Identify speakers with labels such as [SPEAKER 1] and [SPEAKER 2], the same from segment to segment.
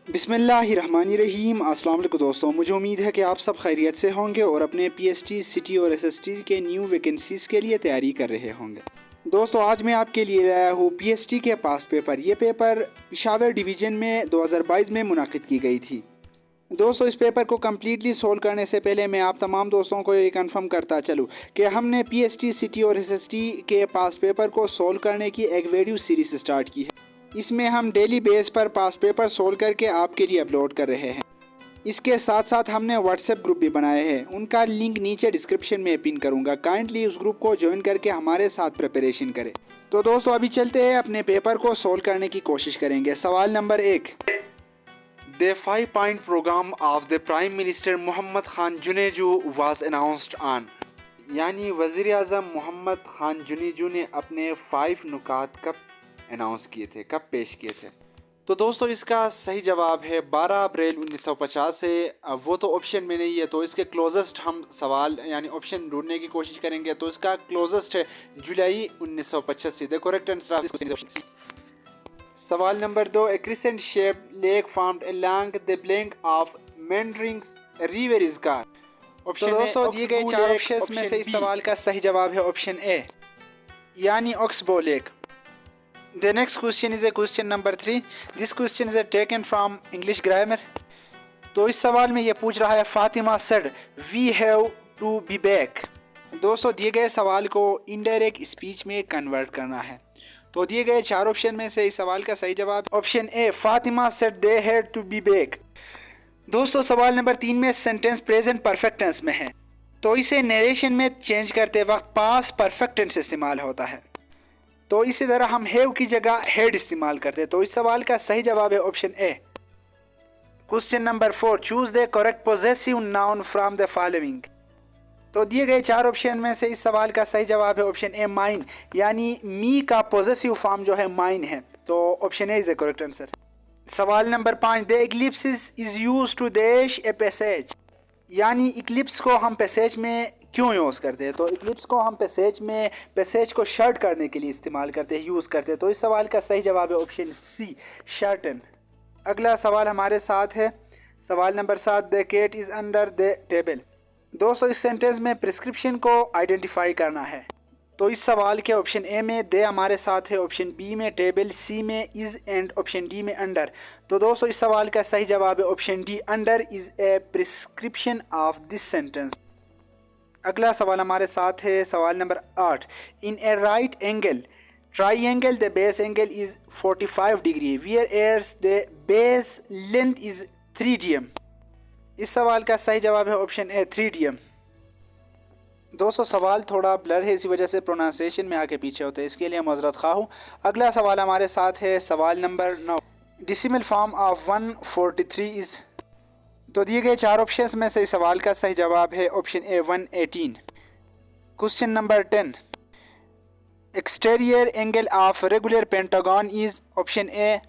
[SPEAKER 1] बिस्मिल्लाहिर्रहमानिर्रहीम। अस्सलाम वालेकुम दोस्तों, मुझे उम्मीद है कि आप सब खैरियत से होंगे और अपने पीएसटी, सिटी और एसएसटी के न्यू वैकेंसीज़ के लिए तैयारी कर रहे होंगे। दोस्तों, आज मैं आपके लिए लाया हूँ पीएसटी के पास पेपर। ये पेपर पेशावर डिवीज़न में 2022 में मुनाकिद की गई थी। दोस्तों, इस पेपर को कम्प्लीटली सोल्व करने से पहले मैं आप तमाम दोस्तों को ये कन्फर्म करता चलूँ कि हमने पीएसटी, सिटी और एसएसटी के पास पेपर को सोल्व करने की एक वीडियो सीरीज़ स्टार्ट की है। इसमें हम डेली बेस पर पास पेपर सोल्व करके आपके लिए अपलोड कर रहे हैं। इसके साथ साथ हमने व्हाट्सएप ग्रुप भी बनाए हैं, उनका लिंक नीचे डिस्क्रिप्शन में पिन करूंगा। काइंडली उस ग्रुप को ज्वाइन करके हमारे साथ प्रिपरेशन करें। तो दोस्तों, अभी चलते हैं, अपने पेपर को सोल्व करने की कोशिश करेंगे। सवाल number 1, the 5 point program of the prime minister Mohammad Khan Junejo was announced on. यानी वज़ीर आज़म मोहम्मद खान जुनेजू ने अपने 5 नुकात कब अनाउंस किए थे, कब पेश किए थे? तो दोस्तों, इसका सही जवाब है 12 अप्रैल 1950 से। वो तो ऑप्शन में नहीं है, तो इसके क्लोजेस्ट हम सवाल यानी ऑप्शन ढूंढने की कोशिश करेंगे। तो इसका क्लोजेस्ट है जुलाई 1985। The correct answer of this question. सवाल number 2, a crescent shape lake formed along the bank of meanderings river is called. Option दोस्तों, दिए गए 4 ऑप्शंस में से इस सवाल का सही जवाब है ऑप्शन ए, यानी oxbow lake. The next question is a question number 3. This question is taken from English grammar. तो इस सवाल में ये पूछ रहा है Fatima said we have to be back। दोस्तों, दिए गए सवाल को इनडायरेक्ट स्पीच में कन्वर्ट करना है। तो दिए गए 4 ऑप्शन में से इस सवाल का सही जवाब option A, Fatima said they had to be back। दोस्तों, सवाल नंबर 3 में सेंटेंस प्रेजेंट परफेक्ट टेंस में है, तो इसे नरेशन में चेंज करते वक्त पास परफेक्ट टेंस इस्तेमाल होता है। तो इसी तरह हम हैव की जगह हैड इस्तेमाल करते हैं। तो इस सवाल का सही जवाब है option A. Question number 4, choose the correct possessive noun from the following. तो दिए गए 4 ऑप्शन में से इस सवाल का सही जवाब है ऑप्शन ए, माइन। यानी मी का पोजेसिव फॉर्म जो है माइन है। तो option A is the correct answer. सवाल number 5, the eclipse is used to dash a passage. यानी इक्लिप्स को हम पैसेज में क्यों यूज़ करते हैं? तो इक्लिप्स को हम पैसेज को शर्ट करने के लिए इस्तेमाल करते हैं, यूज़ करते हैं। तो इस सवाल का सही जवाब है ऑप्शन सी, शर्टन। अगला सवाल हमारे साथ है सवाल number 7, the cat is under the table. दोस्तों, इस सेंटेंस में प्रिस्क्रिप्शन को आइडेंटिफाई करना है। तो इस सवाल के ऑप्शन ए में दे हमारे साथ है, ऑप्शन बी में टेबल, सी में इज़ एंड ऑप्शन डी में अंडर। तो दोस्तों, इस सवाल का सही जवाब है option D, under is a prescription of this sentence. अगला सवाल हमारे साथ है सवाल number 8, in a right angle triangle the base angle is 45 degree whereas the base length is 3 dm। इस सवाल का सही जवाब है ऑप्शन ए, 3 dm। दोस्तों, सवाल थोड़ा ब्लर है, इसी वजह से प्रोनाउंसिएशन में आके पीछे होते हैं, इसके लिए माजरत खा हूँ। अगला सवाल हमारे साथ है सवाल number 9, decimal form of 143 is. तो दिए गए 4 ऑप्शंस में से इस सवाल का सही जवाब है option A, 118। Question number 10, exterior angle of regular pentagon is option A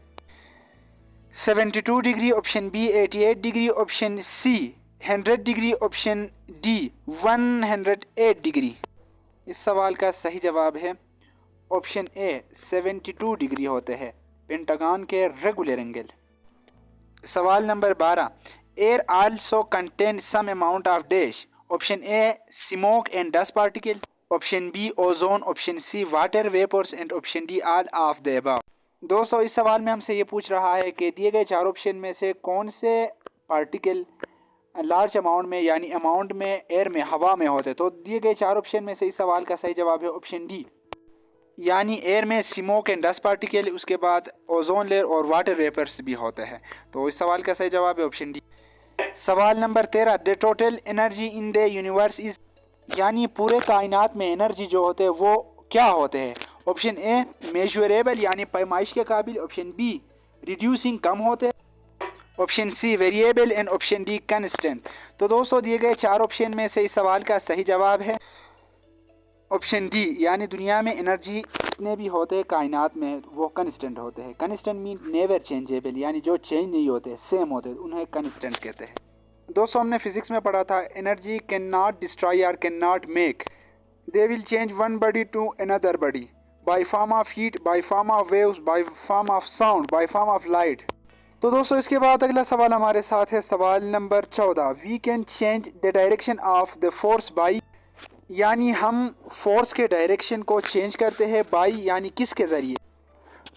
[SPEAKER 1] 72 degree, option B 88 degree, option C 100 degree, option D 108 degree. इस सवाल का सही जवाब है ऑप्शन ए, 72 डिग्री होते हैं पेंटागन के रेगुलर एंगल। सवाल number 12, air also contain some amount of dash. Option A, smoke and dust particle, option B ozone, option C water vapours and option D all of the above. दोस्तों, इस सवाल में हमसे ये पूछ रहा है कि दिए गए 4 ऑप्शन में से कौन से पार्टिकल लार्ज अमाउंट में यानी अमाउंट में एयर में हवा में होते। तो दिए गए 4 ऑप्शन में से इस सवाल का सही जवाब है ऑप्शन डी, यानी एयर में स्मोक एंड डस्ट पार्टिकल, उसके बाद ओजोन लेयर और वाटर वेपर्स भी होते हैं। तो इस सवाल का सही जवाब है ऑप्शन डी। सवाल number 13, the total energy in the universe is. यानी पूरे कायनात में एनर्जी जो होते हैं वो क्या होते हैं? ऑप्शन ए, मेजरेबल यानी पैमाइश के काबिल, ऑप्शन बी रिड्यूसिंग कम होते हैं, option C variable and option D constant. तो दोस्तों, दिए गए 4 ऑप्शन में से इस सवाल का सही जवाब है ऑप्शन डी, यानी दुनिया में एनर्जी जितने भी होते हैं कायनात में वो कंस्टेंट होते हैं। कंस्टेंट मीन नेवर चेंजेबल, यानी जो चेंज नहीं होते, सेम होते, उन्हें कंस्टेंट कहते हैं। दोस्तों, हमने फिजिक्स में पढ़ा था एनर्जी कैन नॉट डिस्ट्रॉय और can not make, they will change one body to another body by form of heat, by form of waves, by form of sound, by form of light. तो दोस्तों इसके बाद अगला सवाल हमारे साथ है सवाल number 14। We can change the direction of the force by, यानी हम फोर्स के डायरेक्शन को चेंज करते हैं बाई यानी किसके ज़रिए।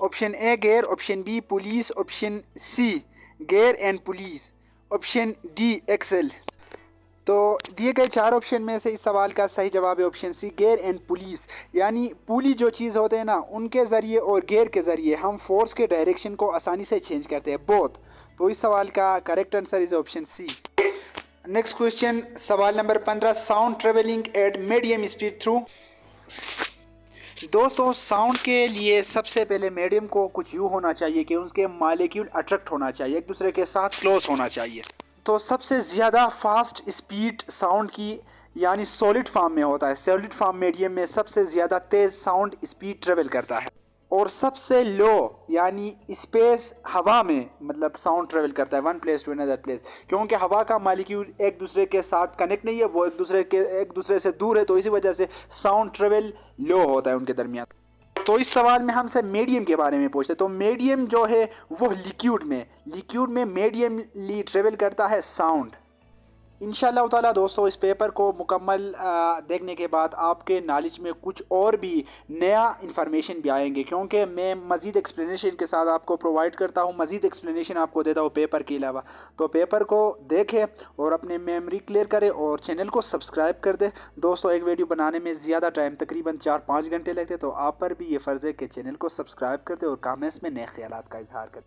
[SPEAKER 1] Option A gear, option B pulleys, option C gear and pulleys, option D axle. तो दिए गए चार ऑप्शन में से इस सवाल का सही जवाब है option C gear and pulleys, यानी पुली जो चीज़ होते हैं ना उनके ज़रिए और गेयर के ज़रिए हम फोर्स के डायरेक्शन को आसानी से चेंज करते हैं बोथ। तो इस सवाल का correct answer is option C. Next question सवाल number 15। Sound travelling at medium speed through. दोस्तों साउंड के लिए सबसे पहले मीडियम को कुछ यूँ होना चाहिए कि उसके मालिक्यूल अट्रैक्ट होना चाहिए, एक दूसरे के साथ क्लोज होना चाहिए। तो सबसे ज़्यादा फास्ट स्पीड साउंड की यानी सॉलिड फॉर्म में होता है। सॉलिड फॉर्म मीडियम में सबसे ज़्यादा तेज़ साउंड स्पीड ट्रेवल करता है, और सबसे लो यानी स्पेस हवा में मतलब साउंड ट्रेवल करता है one place to another place, क्योंकि हवा का मालिक्यूल एक दूसरे के साथ कनेक्ट नहीं है, वो एक दूसरे से दूर है, तो इसी वजह से साउंड ट्रेवल लो होता है उनके दरमियान। तो इस सवाल में हमसे मीडियम के बारे में पूछते, तो मीडियम जो है वो लिक्विड में मीडियमली ट्रेवल करता है साउंड। इंशाअल्लाह ताला दोस्तों इस पेपर को मुकम्मल देखने के बाद आपके नॉलेज में कुछ और भी नया इन्फॉर्मेशन भी आएंगे, क्योंकि मैं मज़ीद एक्सप्लेनेशन के साथ आपको प्रोवाइड करता हूँ, मज़ीद एक्सप्लेनेशन आपको देता हूँ पेपर के अलावा। तो पेपर को देखें और अपने मेमोरी क्लियर करें और चैनल को सब्सक्राइब कर दें। दोस्तों एक वीडियो बनाने में ज़्यादा टाइम तकरीबन 4-5 घंटे लगते, तो आप पर भी ये फ़र्ज़ है कि चैनल को सब्सक्राइब कर दें और कमेंट्स में नए ख्यालात का इजहार करें।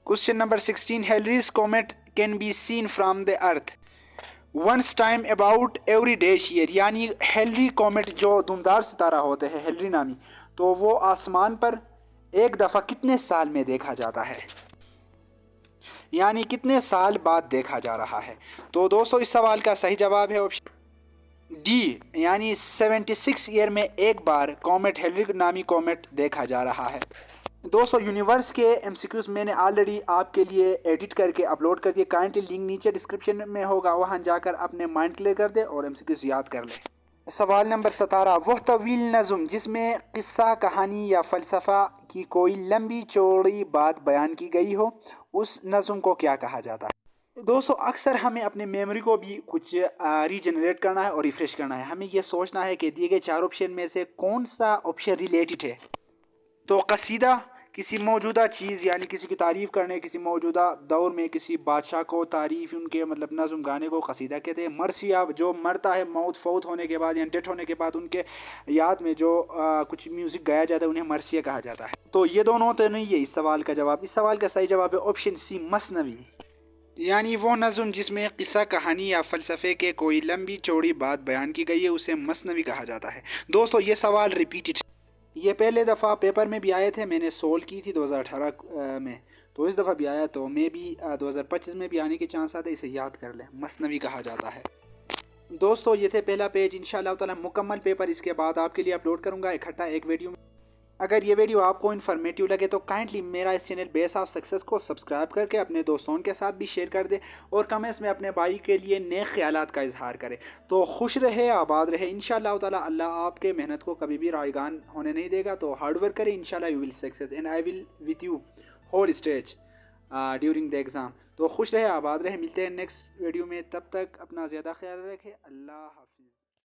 [SPEAKER 1] Question number 16। Henry's comet can be seen from the earth once time about every dash year, यानी हेनरी कॉमेट जो धुंधार सितारा होते हैं हेनरी नामी, तो वो आसमान पर एक दफ़ा कितने साल में देखा जाता है, यानी कितने साल बाद देखा जा रहा है। तो दोस्तों इस सवाल का सही जवाब है ऑप्शन डी, यानी 76 ईयर में एक बार कॉमेट हेनरी नामी कॉमेट देखा जा रहा है। दोस्तों यूनिवर्स के एमसीक्यूज मैंने ऑलरेडी आपके लिए एडिट करके अपलोड कर दिए, काइंडली लिंक नीचे डिस्क्रिप्शन में होगा, वहां जाकर अपने माइंड क्लियर कर दे और एमसीक्यूज याद कर ले। सवाल नंबर 17। वह तवील नज़म जिसमें किस्सा कहानी या फ़लसफ़ा की कोई लंबी चौड़ी बात बयान की गई हो, उस नज़म को क्या कहा जाता है। दोस्तों अक्सर हमें अपने मेमोरी को भी कुछ रीजनरेट करना है और रिफ्रेश करना है। हमें यह सोचना है कि दिए गए चार ऑप्शन में से कौन सा ऑप्शन रिलेटेड है। तो कसीदा किसी मौजूदा चीज़ यानी किसी की तारीफ़ करने, किसी मौजूदा दौर में किसी बादशाह को तारीफ़ उनके मतलब नज़म गाने को कसीदा कहते हैं। मरसिया जो मरता है मौत फौत होने के बाद या डेथ होने के बाद उनके याद में जो कुछ म्यूज़िक गाया जाता है उन्हें मरसिया कहा जाता है। तो ये दोनों तो नहीं है इस सवाल का जवाब। इस सवाल का सही जवाब है ऑप्शन सी मसनवी, यानी वो नज़म जिसमें किस्सा कहानी या फ़लसफ़े के कोई लंबी चौड़ी बात बयान की गई है उसे मसनवी कहा जाता है। दोस्तों ये सवाल रिपीटेड, ये पहले दफ़ा पेपर में भी आए थे, मैंने सोल्व की थी 2018 में, तो इस दफ़ा भी आया, तो मे भी 2025 में भी आने के चांस आते, इसे याद कर लें, मसनवी कहा जाता है। दोस्तों ये थे पहला पेज, इंशाअल्लाह ताला मुकम्मल पेपर इसके बाद आपके लिए अपलोड करूँगा इकट्ठा एक वीडियो में। अगर ये वीडियो आपको इन्फॉर्मेटिव लगे तो काइंडली मेरा इस चैनल बेस ऑफ सक्सेस को सब्सक्राइब करके अपने दोस्तों के साथ भी शेयर कर दे और कमेंट्स में अपने भाई के लिए नए ख्यालात का इजहार करें। तो खुश रहे, आबाद रहे, इंशाअल्लाह ताला अल्लाह आपके मेहनत को कभी भी रायगान होने नहीं देगा। तो हार्ड वर्क करें, इंशाअल्लाह you will success and I will with you whole stage during the exam. तो खुश रहे, आबाद रहे, मिलते हैं नेक्स्ट वीडियो में, तब तक अपना ज़्यादा ख्याल रखें। अल्लाह हाफ़िज़।